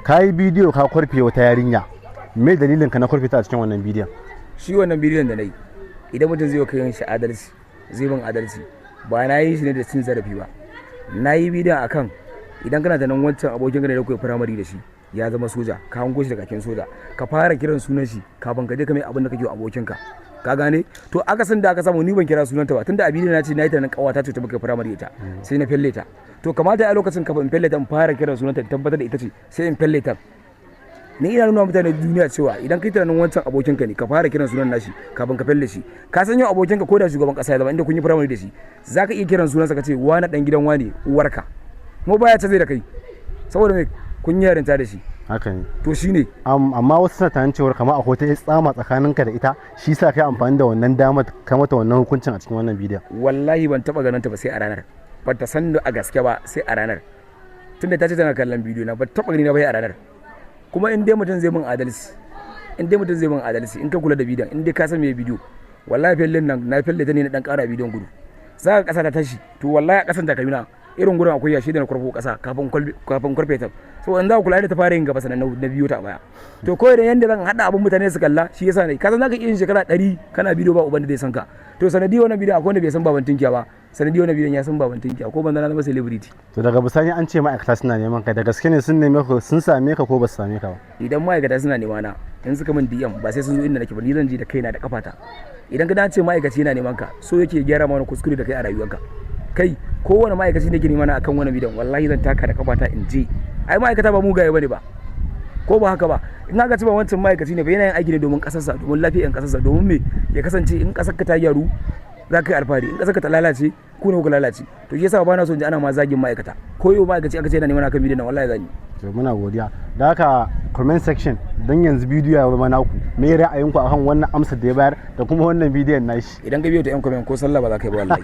ka yi bidiyo ka kurfe wata yarinya, me dalilin ka na kurfe ta a cikin wannan bidiyon? Shi wannan bidiyon da na yi, idan mutum zai kai shi adalci, zai bin adalci, ba na yi shi ne da cin zarafi ba. Na yi bidiyon akan idan kana da nan wancan abokin ka da kuke firamare da shi ya zama soja, ka hango shi da kakin soja, ka fara kiran sunan shi kafin ka je ka mai abin da kake abokin ka. Ka gane? To aka san da aka samu ni ban kira sunanta ba, tunda a bidiyon na ce na yi ta nan kawata ce ta muka firamare ita, sai na felle ta. To kamata a lokacin kafin in felle ta in fara kiran sunanta in tabbatar da ita ce, sai in felle ta. Ni ina nuna mutane duniya cewa idan kai tunanin wancan abokinka ne ka fara kiran sunan nashi kafin ka felle shi. Ka san yau abokinka ko da shugaban kasa ya zama inda kun yi firamare da shi, zaka iya kiran sunansa ka ce wani dan gidan wani uwarka. Mu baya ta zai da kai saboda me kun yi yarinta da shi. Haka ne. To shine amma wasu suna tunanin cewa kamar akwai ta tsama tsakaninka da ita, shi sa kai amfani da wannan damar ka mata wannan hukuncin a cikin wannan bidiyon. Wallahi ban taba ganin ta ba sai a ranar. Ban ta san a gaske ba sai a ranar. Tunda ta ce tana kallon bidiyo na ban taba gani na bai a ranar. Kuma in dai mutum zai min adalci, in ka kula da bidiyon, in dai ka san me bidiyo, wallahi fellin nan na felle ta ne na dan ƙara bidiyon gudu. Za ka kasa ta tashi, to wallahi a kasan takalmina irin gurin akwai yashi da na kurfo kasa kafin kurfe ta. So in za ku kula da ta fara yin gaba sanan na biyo ta baya. To kawai da yanda zan hada abin mutane su kalla shi yasa ne. Ka san zaka iya yin shekara 100 kana bidiyo ba uban da zai san ka. To sanadi wannan bidiyo akwai wanda bai san baban tinkiya ba. Sanadi wannan bidiyon ya san baban tinkiya ko ban na zama celebrity. To daga bisani an ce ma'aikata suna neman ka, da gaske ne sun neme ka, sun same ka ko ba su same ka ba? Idan ma'aikata suna nema na, in suka min DM ba sai sun zo inda nake ba, ni zan je da kaina da kafata. Idan ka dace ma'aikaci yana neman ka, so yake gyara mana kuskure da kai a rayuwarka. Kai kowane ma'aikaci ne ke nema na akan wani bidiyon, wallahi zan taka da kafata in je. Ai ma'aikata ba mugaye bane ba. Ko ba haka ba, in aka ce ba wancan ma'aikaci ne ba yana yin aiki ne domin kasarsa, domin lafiyar kasarsa, domin me ya kasance in kasar ka ta gyaru za ka yi alfahari, in kasar ka ta lalace ku ne ku lalace. To shi yasa ba na so in ji ana ma zagin ma'aikata. Ko yau ma'aikaci aka ce yana neman akan bidiyon nan wallahi zan yi. To muna godiya. Da haka comment section don yanzu bidiyo ya zama naku. Me ra'ayinku akan wannan amsar da ya bayar da kuma wannan bidiyon nashi? Idan ka biyo ta yan comment ko sallah ba za ka yi ba wallahi.